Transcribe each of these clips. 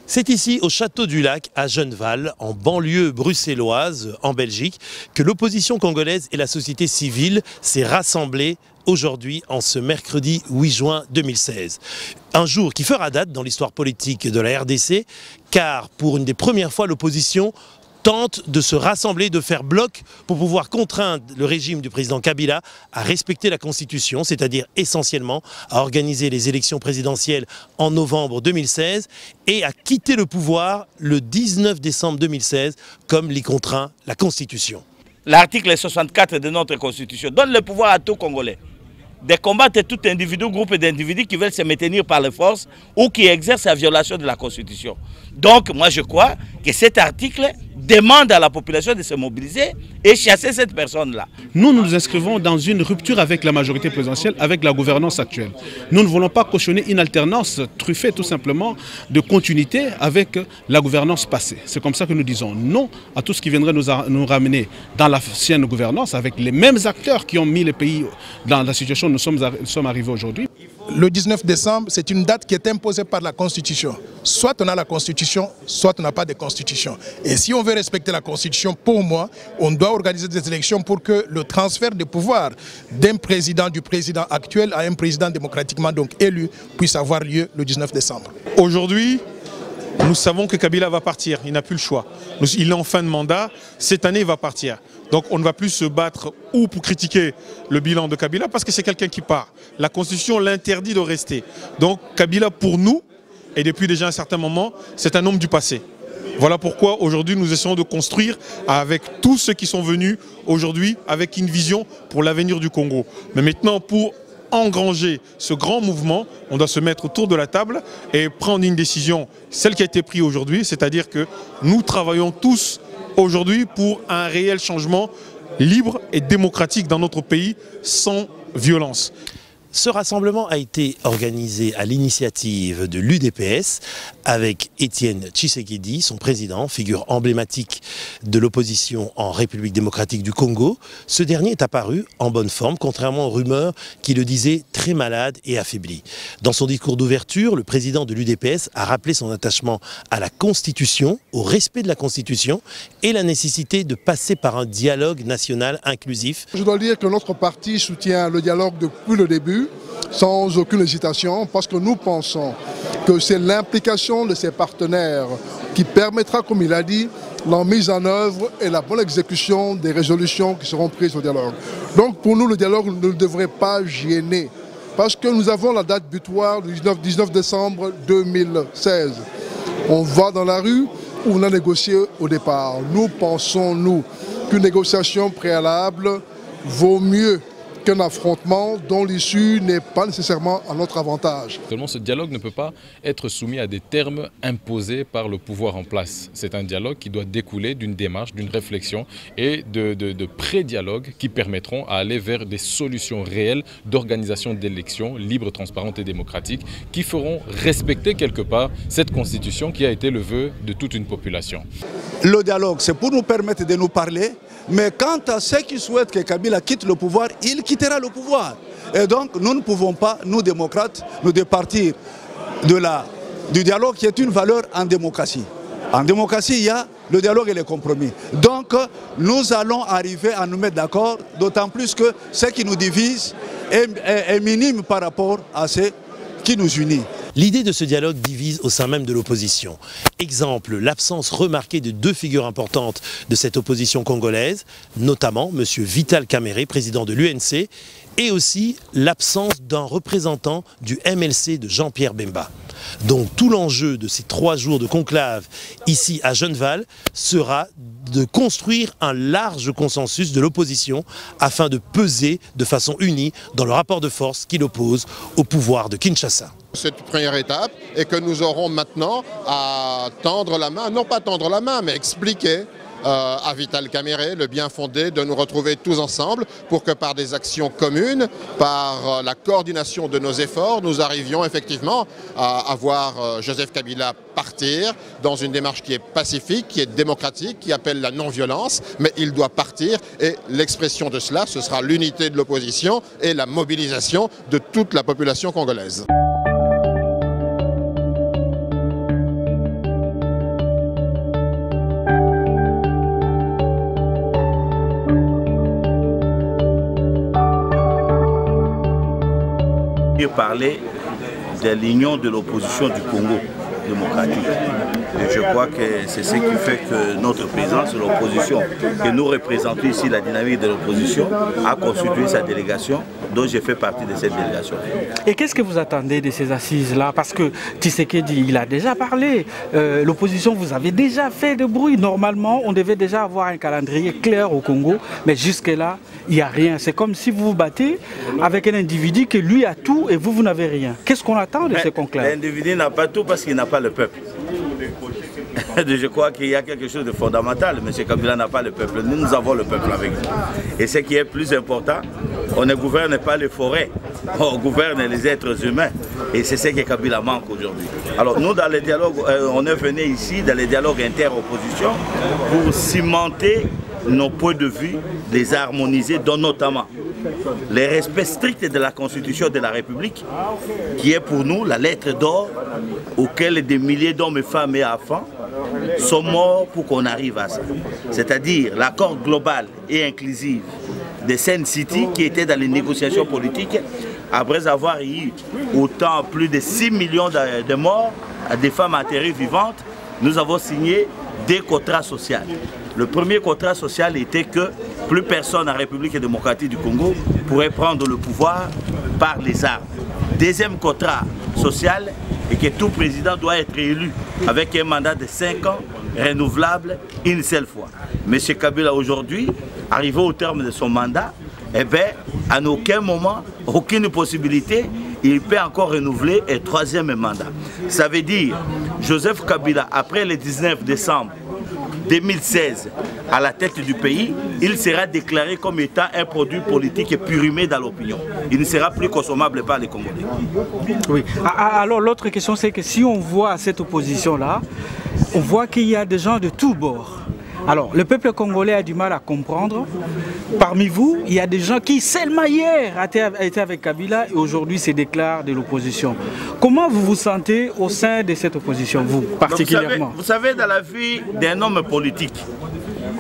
C'est ici, au Château du Lac, à Genneval, en banlieue bruxelloise, en Belgique, que l'opposition congolaise et la société civile s'est rassemblée aujourd'hui, en ce mercredi 8 juin 2016. Un jour qui fera date dans l'histoire politique de la RDC, car pour une des premières fois, l'opposition tente de se rassembler, de faire bloc pour pouvoir contraindre le régime du président Kabila à respecter la Constitution, c'est-à-dire essentiellement à organiser les élections présidentielles en novembre 2016 et à quitter le pouvoir le 19 décembre 2016, comme l'y contraint la Constitution. L'article 64 de notre Constitution donne le pouvoir à tout Congolais de combattre tout individu, groupe d'individus qui veulent se maintenir par la force ou qui exercent la violation de la Constitution. Donc moi je crois que cet article demande à la population de se mobiliser et chasser cette personne-là. Nous nous inscrivons dans une rupture avec la majorité présidentielle, avec la gouvernance actuelle. Nous ne voulons pas cautionner une alternance truffée tout simplement de continuité avec la gouvernance passée. C'est comme ça que nous disons non à tout ce qui viendrait nous ramener dans l'ancienne gouvernance avec les mêmes acteurs qui ont mis le pays dans la situation où nous sommes arrivés aujourd'hui. Le 19 décembre, c'est une date qui est imposée par la Constitution. Soit on a la Constitution, soit on n'a pas de Constitution. Et si on veut respecter la Constitution, pour moi, on doit organiser des élections pour que le transfert de pouvoir du président actuel à un président démocratiquement donc élu puisse avoir lieu le 19 décembre. Aujourd'hui, nous savons que Kabila va partir, il n'a plus le choix. Il est en fin de mandat, cette année il va partir. Donc on ne va plus se battre ou pour critiquer le bilan de Kabila parce que c'est quelqu'un qui part. La Constitution l'interdit de rester. Donc Kabila pour nous, et depuis déjà un certain moment, c'est un homme du passé. Voilà pourquoi aujourd'hui nous essayons de construire avec tous ceux qui sont venus aujourd'hui avec une vision pour l'avenir du Congo. Mais maintenant pour engranger ce grand mouvement, on doit se mettre autour de la table et prendre une décision, celle qui a été prise aujourd'hui, c'est-à-dire que nous travaillons tous aujourd'hui pour un réel changement libre et démocratique dans notre pays sans violence. Ce rassemblement a été organisé à l'initiative de l'UDPS avec Étienne Tshisekedi, son président, figure emblématique de l'opposition en République démocratique du Congo. Ce dernier est apparu en bonne forme, contrairement aux rumeurs qui le disaient très malade et affaibli. Dans son discours d'ouverture, le président de l'UDPS a rappelé son attachement à la Constitution, au respect de la Constitution et la nécessité de passer par un dialogue national inclusif. Je dois dire que notre parti soutient le dialogue depuis le début, sans aucune hésitation, parce que nous pensons que c'est l'implication de ses partenaires qui permettra, comme il a dit, la mise en œuvre et la bonne exécution des résolutions qui seront prises au dialogue. Donc pour nous, le dialogue ne devrait pas gêner, parce que nous avons la date butoir du 19 décembre 2016. On va dans la rue où on a négocié au départ. Nous pensons, nous, qu'une négociation préalable vaut mieux qu'un affrontement dont l'issue n'est pas nécessairement à notre avantage. Seulement, ce dialogue ne peut pas être soumis à des termes imposés par le pouvoir en place. C'est un dialogue qui doit découler d'une démarche, d'une réflexion et de pré-dialogue qui permettront à aller vers des solutions réelles d'organisation d'élections libres, transparentes et démocratiques qui feront respecter quelque part cette constitution qui a été le vœu de toute une population. Le dialogue, c'est pour nous permettre de nous parler, mais quant à ceux qui souhaitent que Kabila quitte le pouvoir, il quittera le pouvoir. Et donc, nous ne pouvons pas, nous démocrates, nous départir du dialogue qui est une valeur en démocratie. En démocratie, il y a le dialogue et les compromis. Donc, nous allons arriver à nous mettre d'accord, d'autant plus que ce qui nous divise est minime par rapport à ce qui nous unit. L'idée de ce dialogue divise au sein même de l'opposition. Exemple, l'absence remarquée de deux figures importantes de cette opposition congolaise, notamment M. Vital Kamerhe, président de l'UNC, et aussi l'absence d'un représentant du MLC de Jean-Pierre Bemba. Donc tout l'enjeu de ces 3 jours de conclave ici à Genneval sera de construire un large consensus de l'opposition afin de peser de façon unie dans le rapport de force qui l'oppose au pouvoir de Kinshasa. Cette première étape et que nous aurons maintenant à tendre la main, non pas tendre la main, mais expliquer à Vital Kamerhe le bien fondé de nous retrouver tous ensemble pour que par des actions communes, par la coordination de nos efforts, nous arrivions effectivement à voir Joseph Kabila partir dans une démarche qui est pacifique, qui est démocratique, qui appelle la non-violence, mais il doit partir et l'expression de cela, ce sera l'unité de l'opposition et la mobilisation de toute la population congolaise. venir parler de l'union de l'opposition du Congo démocratique. Et je crois que c'est ce qui fait que notre présidence de l'opposition, que nous représentons ici la dynamique de l'opposition, a constitué sa délégation, dont j'ai fait partie de cette délégation. Et qu'est-ce que vous attendez de ces assises-là? Parce que Tshisekedi, il a déjà parlé. L'opposition, vous avez déjà fait de bruit. Normalement, on devait déjà avoir un calendrier clair au Congo, mais jusque-là, il n'y a rien. C'est comme si vous vous battez avec un individu qui lui a tout et vous n'avez rien. Qu'est-ce qu'on attend de ce conclave? L'individu n'a pas tout parce qu'il n'a pas le peuple. Je crois qu'il y a quelque chose de fondamental. M. Kabila n'a pas le peuple. Nous avons le peuple avec nous. Et ce qui est plus important, on ne gouverne pas les forêts, on gouverne les êtres humains. Et c'est ce que Kabila manque aujourd'hui. Alors nous, dans les dialogues, on est venu ici, dans les dialogues inter-opposition, pour cimenter nos points de vue, les harmoniser, dont notamment le respect strict de la Constitution de la République, qui est pour nous la lettre d'or auquel des milliers d'hommes, femmes et enfants sont morts pour qu'on arrive à ça. C'est-à-dire l'accord global et inclusif de Sun City qui était dans les négociations politiques après avoir eu autant plus de 6 millions de morts, des femmes atterrées vivantes. Nous avons signé des contrats sociaux. Le premier contrat social était que plus personne en République démocratique du Congo pourrait prendre le pouvoir par les armes. Deuxième contrat social est que tout président doit être élu avec un mandat de 5 ans renouvelable une seule fois. M. Kabila aujourd'hui, arrivé au terme de son mandat, eh bien, à aucun moment, aucune possibilité, il peut encore renouveler un troisième mandat. Ça veut dire, Joseph Kabila, après le 19 décembre 2016, à la tête du pays, il sera déclaré comme étant un produit politique périmé dans l'opinion. Il ne sera plus consommable par les Congolais. Oui. Alors l'autre question, c'est que si on voit cette opposition-là, on voit qu'il y a des gens de tous bords. Alors, le peuple congolais a du mal à comprendre. Parmi vous, il y a des gens qui, seulement hier, étaient avec Kabila et aujourd'hui se déclarent de l'opposition. Comment vous vous sentez au sein de cette opposition, vous, particulièrement? Vous savez, dans la vie d'un homme politique,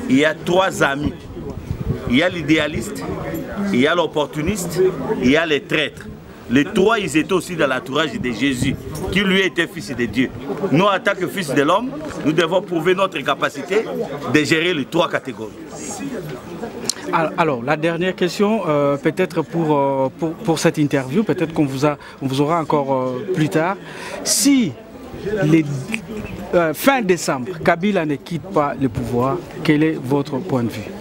il y a 3 amis. Il y a l'idéaliste, il y a l'opportuniste, il y a les traîtres. Les 3, ils étaient aussi dans l'entourage de Jésus, qui lui était fils de Dieu. Nous, en tant que fils de l'homme, nous devons prouver notre capacité de gérer les 3 catégories. Alors, la dernière question, peut-être pour cette interview, peut-être qu'on vous aura encore plus tard. Si fin décembre, Kabila ne quitte pas le pouvoir, quel est votre point de vue?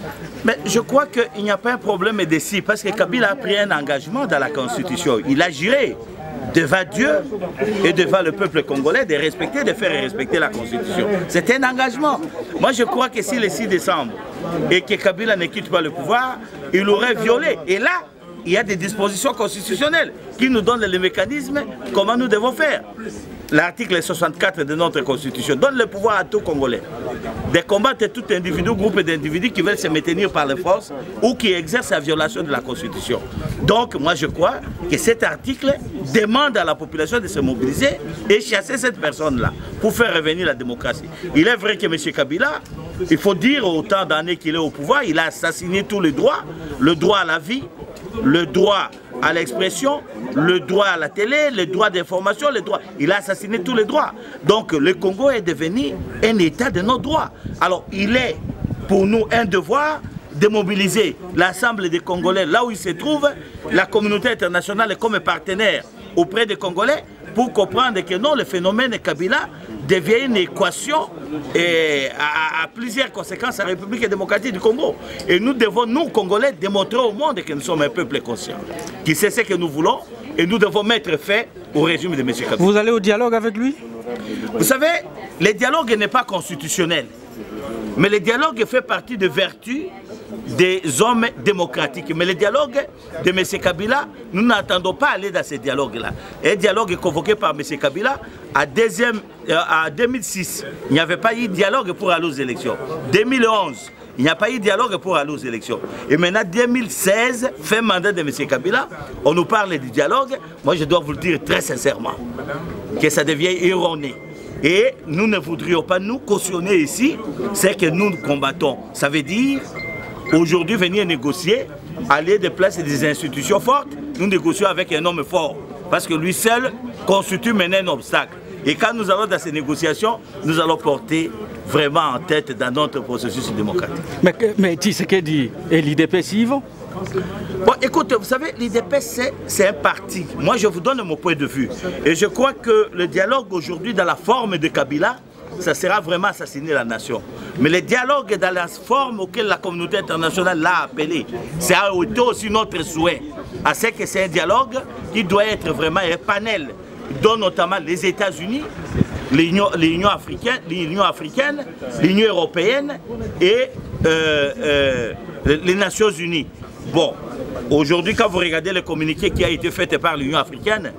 Mais je crois qu'il n'y a pas un problème d'ici, parce que Kabila a pris un engagement dans la Constitution. Il a juré devant Dieu et devant le peuple congolais de respecter, de faire respecter la Constitution. C'est un engagement. Moi, je crois que si le 6 décembre et que Kabila ne quitte pas le pouvoir, il aurait violé. Et là, il y a des dispositions constitutionnelles qui nous donnent les mécanismes, comment nous devons faire. L'article 64 de notre Constitution donne le pouvoir à tout Congolais de combattre tout individu, groupe d'individus qui veulent se maintenir par la force ou qui exercent la violation de la Constitution. Donc, moi je crois que cet article demande à la population de se mobiliser et chasser cette personne-là pour faire revenir la démocratie. Il est vrai que M. Kabila, il faut dire autant d'années qu'il est au pouvoir, il a assassiné tous les droits, le droit à la vie, le droit à l'expression, le droit à la télé, le droit d'information, le droit. Il a assassiné tous les droits. Donc le Congo est devenu un état de nos droits. Alors il est pour nous un devoir de mobiliser l'ensemble des Congolais là où ils se trouvent, la communauté internationale comme partenaire auprès des Congolais pour comprendre que non, le phénomène Kabila devient une équation et à plusieurs conséquences à la République démocratique du Congo. Et nous devons, nous Congolais, démontrer au monde que nous sommes un peuple conscient, qui sait ce que nous voulons et nous devons mettre fin au régime de M. Kabila. Vous allez au dialogue avec lui? Vous savez, le dialogue n'est pas constitutionnel, mais le dialogue fait partie des vertus des hommes démocratiques. Mais le dialogue de M. Kabila, nous n'attendons pas aller dans ce dialogue-là. Un dialogue convoqué par M. Kabila à 2006, il n'y avait pas eu de dialogue pour aller aux élections. 2011, il n'y a pas eu de dialogue pour aller aux élections. Et maintenant, 2016, fin mandat de M. Kabila, on nous parle du dialogue. Moi, je dois vous le dire très sincèrement, que ça devient erroné. Et nous ne voudrions pas nous cautionner ici ce que nous combattons. Ça veut dire, aujourd'hui, venir négocier, aller déplacer des institutions fortes, nous négocions avec un homme fort. parce que lui seul constitue maintenant un obstacle. Et quand nous allons dans ces négociations, nous allons porter vraiment en tête dans notre processus démocratique. Mais Tshisekedi et l'IDP suivent? Bon, écoute, vous savez, l'IDP, c'est un parti. Moi, je vous donne mon point de vue. Et je crois que le dialogue aujourd'hui, dans la forme de Kabila, ça sera vraiment assassiner la nation. Mais le dialogue dans la forme auquel la communauté internationale l'a appelé, c'est aussi notre souhait. À ce que c'est un dialogue qui doit être vraiment un panel, dont notamment les États-Unis, l'Union africaine, l'Union européenne et les Nations unies. Bon, aujourd'hui, quand vous regardez le communiqué qui a été fait par l'Union africaine,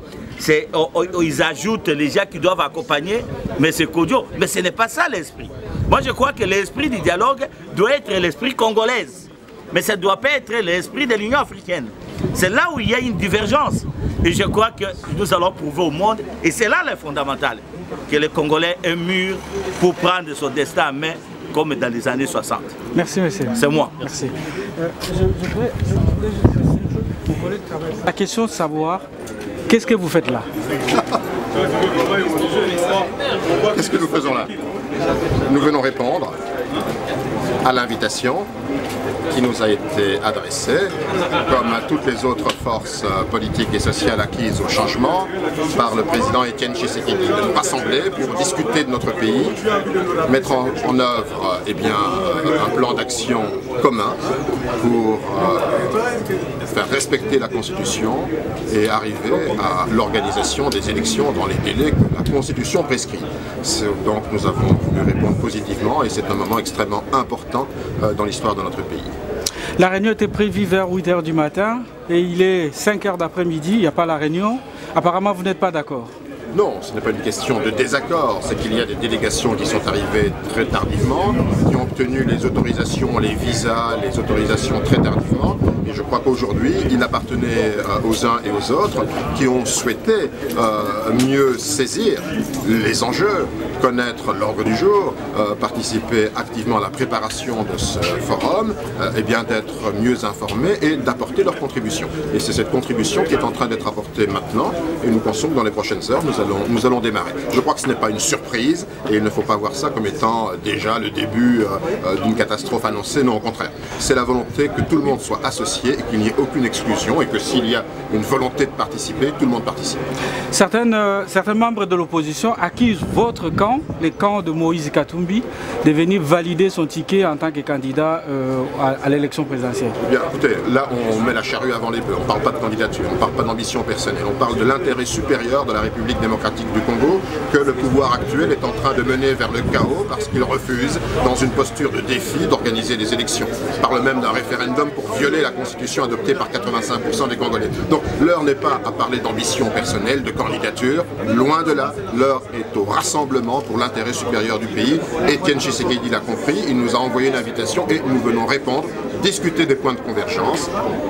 ils ajoutent les gens qui doivent accompagner M. Kodjo. Mais ce n'est pas ça l'esprit. Moi, je crois que l'esprit du dialogue doit être l'esprit congolais. Mais ça ne doit pas être l'esprit de l'Union africaine. C'est là où il y a une divergence. Et je crois que nous allons prouver au monde, et c'est là le fondamental, que le Congolais est mûr pour prendre son destin en main, comme dans les années 60. Merci, monsieur. C'est moi. Merci. La question de savoir, qu'est-ce que vous faites là? Qu'est-ce que nous faisons là? Nous venons répondre à l'invitation qui nous a été adressée, comme à toutes les autres forces politiques et sociales acquises au changement, par le président Étienne Tshisekedi, de nous rassembler pour discuter de notre pays, mettre en œuvre un plan d'action commun pour faire respecter la Constitution et arriver à l'organisation des élections dans les délais que la Constitution prescrit. Donc nous avons voulu répondre positivement et c'est un moment extrêmement important dans l'histoire de notre pays. La réunion était prévue vers 8 h du matin et il est 5 h d'après-midi, il n'y a pas la réunion. Apparemment, vous n'êtes pas d'accord. Non, ce n'est pas une question de désaccord, c'est qu'il y a des délégations qui sont arrivées très tardivement, qui ont obtenu les autorisations, les visas, les autorisations très tardivement. Et je crois qu'aujourd'hui, il appartenait aux uns et aux autres qui ont souhaité mieux saisir les enjeux, connaître l'ordre du jour, participer activement à la préparation de ce forum, et bien d'être mieux informés et d'apporter leur contribution. Et c'est cette contribution qui est en train d'être apportée maintenant et nous pensons que dans les prochaines heures, nous allons démarrer. Je crois que ce n'est pas une surprise et il ne faut pas voir ça comme étant déjà le début d'une catastrophe annoncée, non au contraire. C'est la volonté que tout le monde soit associé et qu'il n'y ait aucune exclusion et que s'il y a une volonté de participer, tout le monde participe. Certains membres de l'opposition accusent votre camp, le camp de Moïse Katumbi, de venir valider son ticket en tant que candidat à l'élection présidentielle. Eh bien, écoutez, là on met la charrue avant les bœufs, on ne parle pas de candidature, on ne parle pas d'ambition personnelle, on parle de l'intérêt supérieur de la République démocratique du Congo que le pouvoir actuel est en train de mener vers le chaos parce qu'il refuse, dans une posture de défi, d'organiser des élections. On parle même d'un référendum pour violer la Constitution adoptée par 85% des Congolais. Donc l'heure n'est pas à parler d'ambition personnelle, de candidature, loin de là, l'heure est au rassemblement pour l'intérêt supérieur du pays. Étienne Tshisekedi l'a compris, il nous a envoyé une invitation et nous venons répondre, discuter des points de convergence,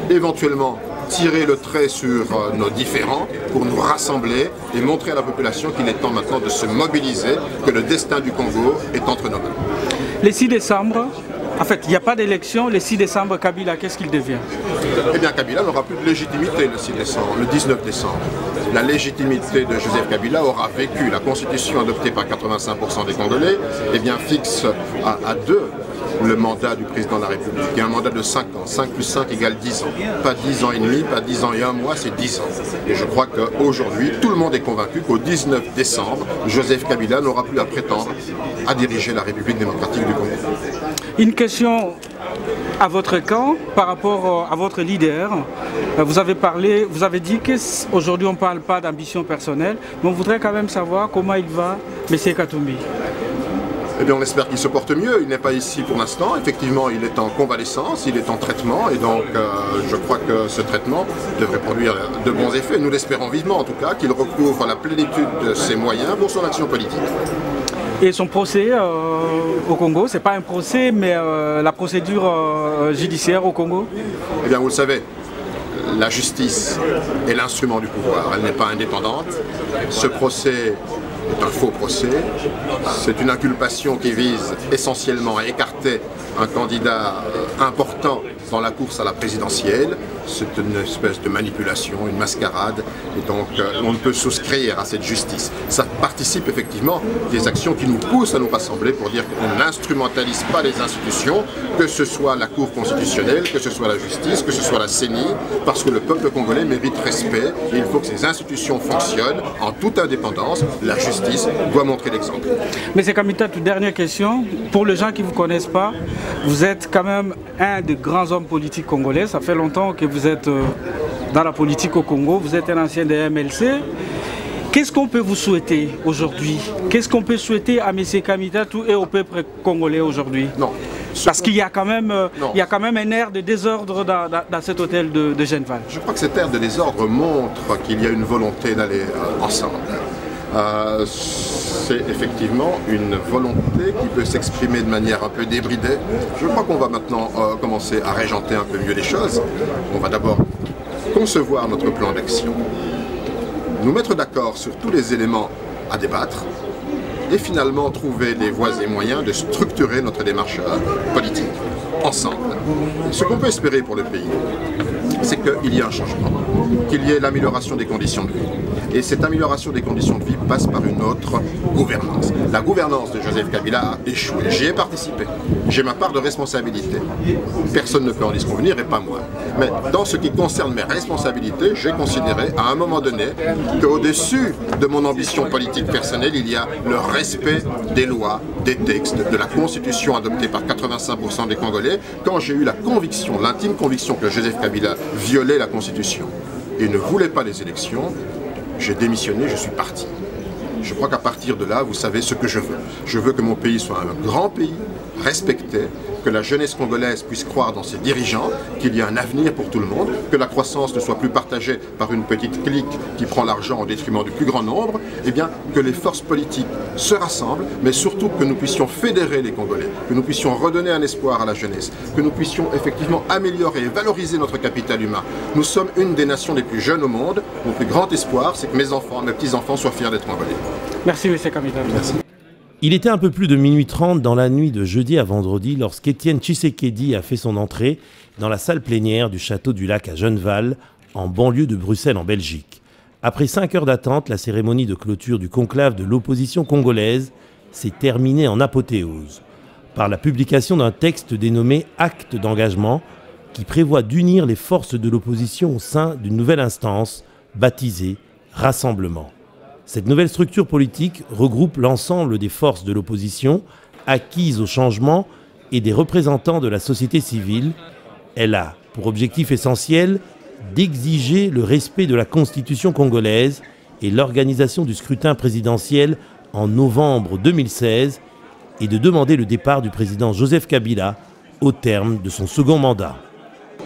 éventuellement tirer le trait sur nos différends pour nous rassembler et montrer à la population qu'il est temps maintenant de se mobiliser, que le destin du Congo est entre nos mains. Le 6 décembre, en fait, il n'y a pas d'élection, le 6 décembre, Kabila, qu'est-ce qu'il devient? Eh bien, Kabila n'aura plus de légitimité le 6 décembre, le 19 décembre. La légitimité de Joseph Kabila aura vécu. La constitution adoptée par 85% des Congolais fixe à 2 le mandat du président de la République. Il y a un mandat de 5 ans. 5 plus 5 égale 10 ans. Pas 10 ans et demi, pas 10 ans et 1 mois, c'est 10 ans. Et je crois qu'aujourd'hui, tout le monde est convaincu qu'au 19 décembre, Joseph Kabila n'aura plus à prétendre à diriger la République démocratique du Congo. Une question à votre camp par rapport à votre leader. Vous avez dit qu'aujourd'hui on ne parle pas d'ambition personnelle, mais on voudrait quand même savoir comment il va, M. Katumbi. Eh bien, on espère qu'il se porte mieux. Il n'est pas ici pour l'instant. Effectivement, il est en convalescence, il est en traitement. Et donc, je crois que ce traitement devrait produire de bons effets. Nous l'espérons vivement, en tout cas, qu'il recouvre la plénitude de ses moyens pour son action politique. Et son procès au Congo, ce n'est pas un procès, mais la procédure judiciaire au Congo? Eh bien, vous le savez, la justice est l'instrument du pouvoir. Elle n'est pas indépendante. Ce procès est un faux procès. C'est une inculpation qui vise essentiellement à écarter un candidat important dans la course à la présidentielle. C'est une espèce de manipulation, une mascarade, et donc on ne peut souscrire à cette justice. Ça participe effectivement des actions qui nous poussent à nous rassembler pour dire qu'on n'instrumentalise pas les institutions, que ce soit la Cour constitutionnelle, que ce soit la justice, que ce soit la CENI, parce que le peuple congolais mérite respect et il faut que ces institutions fonctionnent en toute indépendance. La justice doit montrer l'exemple. Monsieur Kamita, toute dernière question. Pour les gens qui ne vous connaissent pas, vous êtes quand même un des grands hommes politiques congolais. Ça fait longtemps que vous êtes dans la politique au Congo. Vous êtes un ancien des MLC. Qu'est-ce qu'on peut vous souhaiter aujourd'hui? Qu'est-ce qu'on peut souhaiter à M. Kamita et au peuple congolais aujourd'hui? Non. Parce qu'il y a quand même, un air de désordre dans cet hôtel de Genval. Je crois que cet air de désordre montre qu'il y a une volonté d'aller ensemble. C'est effectivement une volonté qui peut s'exprimer de manière un peu débridée. Je crois qu'on va maintenant commencer à régenter un peu mieux les choses. On va d'abord concevoir notre plan d'action, nous mettre d'accord sur tous les éléments à débattre et finalement trouver les voies et moyens de structurer notre démarche politique ensemble. Ce qu'on peut espérer pour le pays, c'est qu'il y ait un changement, qu'il y ait l'amélioration des conditions de vie. Et cette amélioration des conditions de vie passe par une autre gouvernance. La gouvernance de Joseph Kabila a échoué. J'y ai participé. J'ai ma part de responsabilité. Personne ne peut en disconvenir et pas moi. Mais dans ce qui concerne mes responsabilités, j'ai considéré à un moment donné qu'au-dessus de mon ambition politique personnelle, il y a le respect des lois, des textes, de la Constitution adoptée par 85% des Congolais. Quand j'ai eu la conviction, l'intime conviction que Joseph Kabila violait la Constitution et ne voulait pas les élections, j'ai démissionné, je suis parti. Je crois qu'à partir de là, vous savez ce que je veux. Je veux que mon pays soit un grand pays, respecté, que la jeunesse congolaise puisse croire dans ses dirigeants, qu'il y a un avenir pour tout le monde, que la croissance ne soit plus partagée par une petite clique qui prend l'argent au détriment du plus grand nombre, et bien que les forces politiques se rassemblent, mais surtout que nous puissions fédérer les Congolais, que nous puissions redonner un espoir à la jeunesse, que nous puissions effectivement améliorer et valoriser notre capital humain. Nous sommes une des nations les plus jeunes au monde. Mon plus grand espoir, c'est que mes enfants, mes petits-enfants soient fiers d'être Congolais. Merci, M. Kamita. Merci. Il était un peu plus de minuit 30 dans la nuit de jeudi à vendredi lorsqu'Étienne Tshisekedi a fait son entrée dans la salle plénière du château du Lac à Genval, en banlieue de Bruxelles en Belgique. Après 5 heures d'attente, la cérémonie de clôture du conclave de l'opposition congolaise s'est terminée en apothéose par la publication d'un texte dénommé « Acte d'engagement » qui prévoit d'unir les forces de l'opposition au sein d'une nouvelle instance baptisée « Rassemblement ». Cette nouvelle structure politique regroupe l'ensemble des forces de l'opposition acquises au changement et des représentants de la société civile. Elle a pour objectif essentiel d'exiger le respect de la Constitution congolaise et l'organisation du scrutin présidentiel en novembre 2016 et de demander le départ du président Joseph Kabila au terme de son second mandat.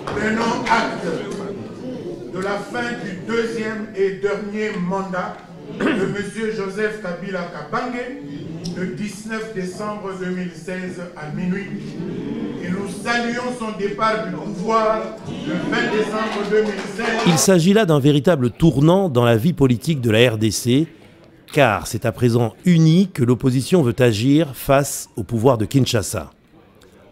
Prenons acte de la fin du deuxième et dernier mandat de M. Joseph Kabila Kabange le 19 décembre 2016 à minuit. Et nous saluons son départ du pouvoir le 20 décembre 2016. Il s'agit là d'un véritable tournant dans la vie politique de la RDC, car c'est à présent uni que l'opposition veut agir face au pouvoir de Kinshasa.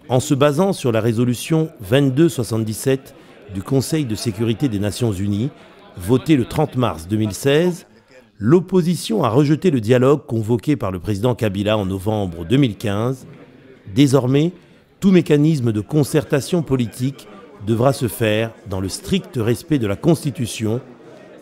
En se basant sur la résolution 2277 du Conseil de sécurité des Nations Unies, votée le 30 mars 2016, l'opposition a rejeté le dialogue convoqué par le président Kabila en novembre 2015. Désormais, tout mécanisme de concertation politique devra se faire dans le strict respect de la Constitution.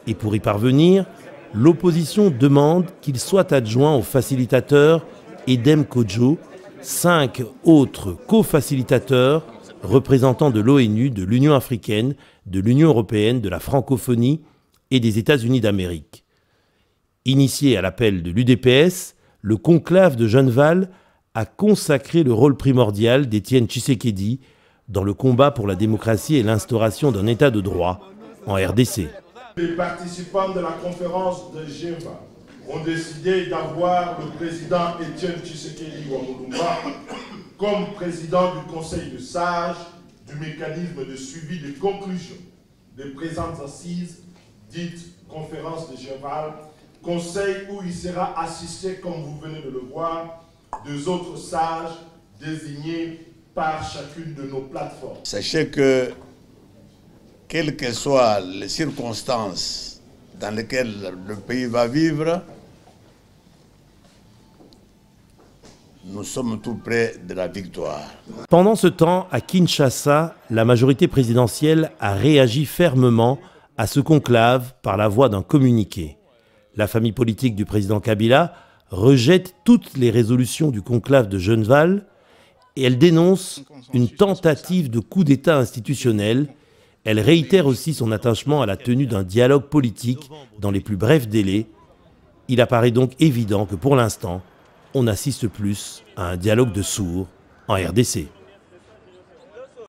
Et pour y parvenir, l'opposition demande qu'il soit adjoint au facilitateur Edem Kodjo, 5 autres co-facilitateurs, représentants de l'ONU, de l'Union africaine, de l'Union européenne, de la francophonie et des États-Unis d'Amérique. Initié à l'appel de l'UDPS, le conclave de Genval a consacré le rôle primordial d'Étienne Tshisekedi dans le combat pour la démocratie et l'instauration d'un état de droit en RDC. Les participants de la conférence de Genval ont décidé d'avoir le président Étienne Tshisekedi Wamulumba comme président du Conseil de sages du mécanisme de suivi des conclusions des présentes assises, dites conférence de Genval, conseil où il sera assisté, comme vous venez de le voir, deux autres sages désignés par chacune de nos plateformes. Sachez que, quelles que soient les circonstances dans lesquelles le pays va vivre, nous sommes tout près de la victoire. Pendant ce temps, à Kinshasa, la majorité présidentielle a réagi fermement à ce conclave par la voie d'un communiqué. La famille politique du président Kabila rejette toutes les résolutions du conclave de Genneval et elle dénonce une tentative de coup d'État institutionnel. Elle réitère aussi son attachement à la tenue d'un dialogue politique dans les plus brefs délais. Il apparaît donc évident que pour l'instant, on assiste plus à un dialogue de sourds en RDC.